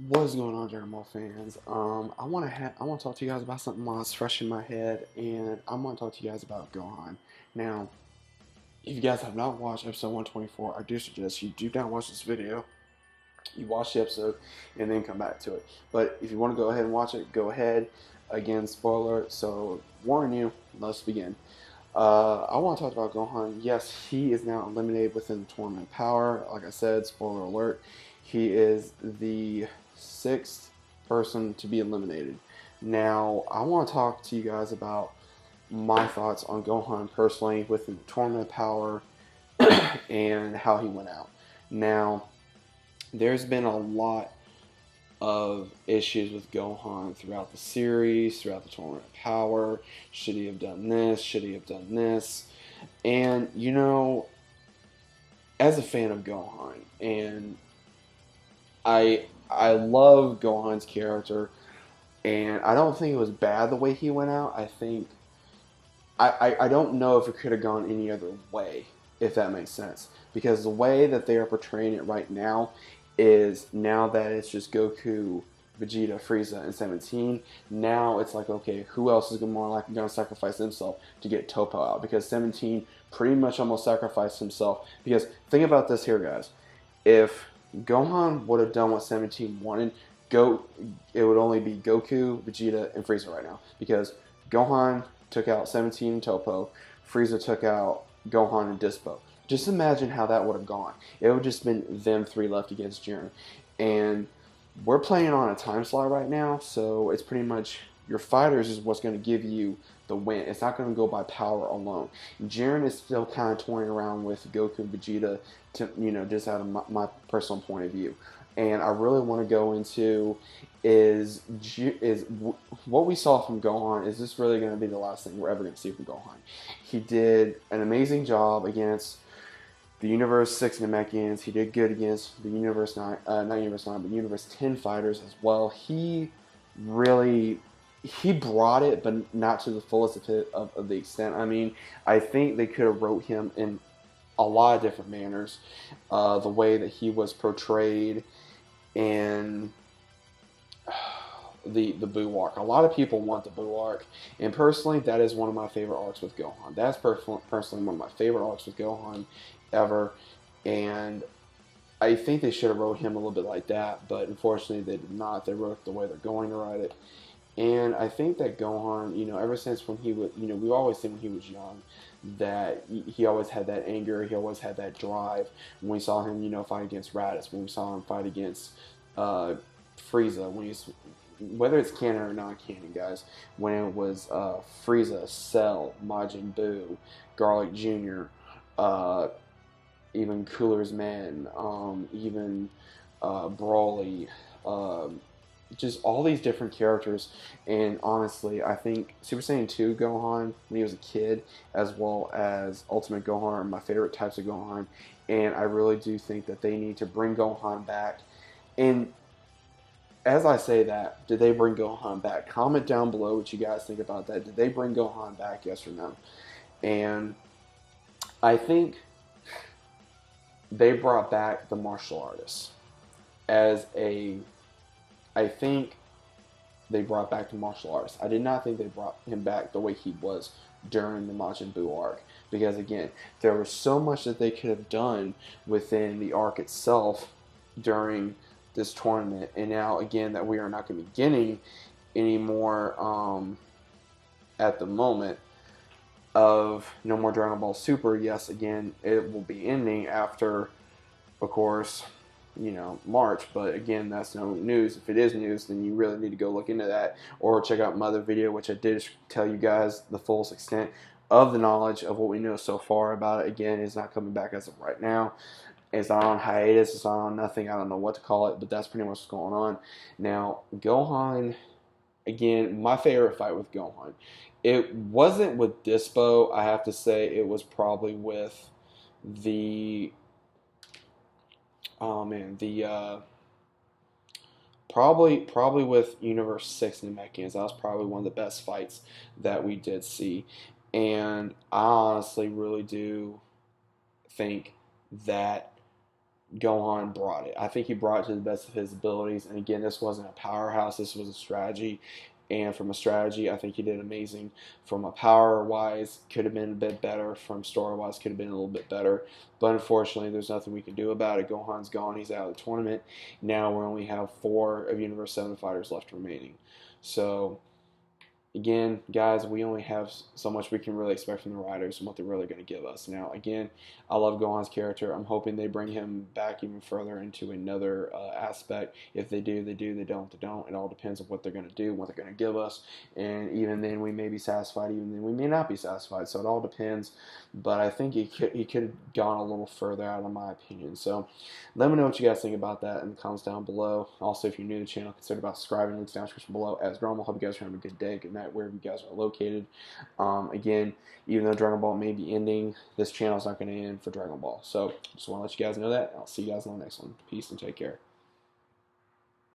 What is going on, Dragon Ball fans? I want to talk to you guys about something that's fresh in my head, and I want to talk to you guys about Gohan. Now, if you guys have not watched episode 124, I do suggest you do not watch this video. You watch the episode and then come back to it. But if you want to go ahead and watch it, go ahead. Again, spoiler. So, warn you. Let's begin. I want to talk about Gohan. Yes, he is now eliminated within the Tournament power. Like I said, spoiler alert, he is the sixth person to be eliminated. Now, I want to talk to you guys about my thoughts on Gohan personally within the Tournament power and how he went out. Now, there's been a lot of issues with Gohan throughout the series, throughout the Tournament of Power. Should he have done this? Should he have done this? And, as a fan of Gohan, and I love Gohan's character, and I don't think it was bad the way he went out. I think I don't know if it could have gone any other way, if that makes sense. Because the way that they are portraying it right now is now that it's just Goku, Vegeta, Frieza, and 17, now it's like, okay, who else is more likely going to sacrifice himself to get Toppo out? Because 17 pretty much almost sacrificed himself. Because think about this here, guys. If Gohan would have done what 17 wanted, it would only be Goku, Vegeta, and Frieza right now. Because Gohan took out 17 and Toppo, Frieza took out Gohan and Dispo. Just imagine how that would have gone. It would have just been them three left against Jiren. And we're playing on a time slot right now, so it's pretty much your fighters is what's going to give you the win. It's not going to go by power alone. Jiren is still kind of toying around with Goku and Vegeta, just out of my personal point of view. And I really want to go into is what we saw from Gohan. Is this really going to be the last thing we're ever going to see from Gohan? He did an amazing job against the Universe 6 Namekians. He did good against the Universe 9, not Universe 9, but Universe 10 fighters as well. He brought it, but not to the fullest of the extent. I mean, I think they could have wrote him in a lot of different manners. The way that he was portrayed in the Buu arc. A lot of people want the Buu arc, and personally, that is one of my favorite arcs with Gohan. That's personally one of my favorite arcs with Gohan ever, and I think they should have wrote him a little bit like that, but unfortunately they did not. They wrote it the way they're going to write it. And I think that Gohan, ever since when he was, we always say when he was young, that he always had that anger, he always had that drive. When we saw him, fight against Raditz, when we saw him fight against Frieza, whether it's canon or non-canon, guys, when it was Frieza, Cell, Majin Buu, Garlic Jr., even Cooler's Men, even Broly, just all these different characters. And honestly, I think Super Saiyan 2 Gohan, when he was a kid, as well as Ultimate Gohan, are my favorite types of Gohan. And I really do think that they need to bring Gohan back. And as I say that, did they bring Gohan back? Comment down below what you guys think about that. Did they bring Gohan back, yes or no? And I think they brought back the martial artists I think they brought back the martial arts. I did not think they brought him back the way he was during the Majin Buu arc. Because again, there was so much that they could have done within the arc itself during this tournament. And now, again, that we are not going to be getting anymore at the moment of No More Dragon Ball Super. Yes, again, it will be ending after, of course, March. But again, that's no news. If it is news, then you really need to go look into that or check out my other video, which I did tell you guys the fullest extent of the knowledge of what we know so far about it. Again, it's not coming back as of right now. It's not on hiatus. It's not on nothing. I don't know what to call it, but that's pretty much what's going on. Now, Gohan, again, my favorite fight with Gohan. It wasn't with Dispo. I have to say it was probably with the probably with Universe 6 Namekians. That was probably one of the best fights that we did see. And I honestly really do think that Gohan brought it. I think he brought it to the best of his abilities. And again, this wasn't a powerhouse. This was a strategy. And from a strategy, I think he did amazing. From a power wise, could have been a bit better. From story wise, could have been a little bit better. But unfortunately, there's nothing we can do about it. Gohan's gone. He's out of the tournament. Now we only have 4 of Universe 7 fighters left remaining. So again, guys, we only have so much we can really expect from the writers and what they're really going to give us. Now, again, I love Gohan's character. I'm hoping they bring him back even further into another aspect. If they do, they do. They don't, they don't. It all depends on what they're going to do, what they're going to give us. And even then, we may be satisfied. Even then, we may not be satisfied. So it all depends. But I think he could have gone a little further out, in my opinion. So let me know what you guys think about that in the comments down below. Also, if you're new to the channel, consider about subscribing. Links down in the description below. As normal, hope you guys are having a good day, good night, wherever you guys are located. Again, even though Dragon Ball may be ending, this channel is not going to end for Dragon Ball. So just want to let you guys know that. I'll see you guys on the next one. Peace and take care.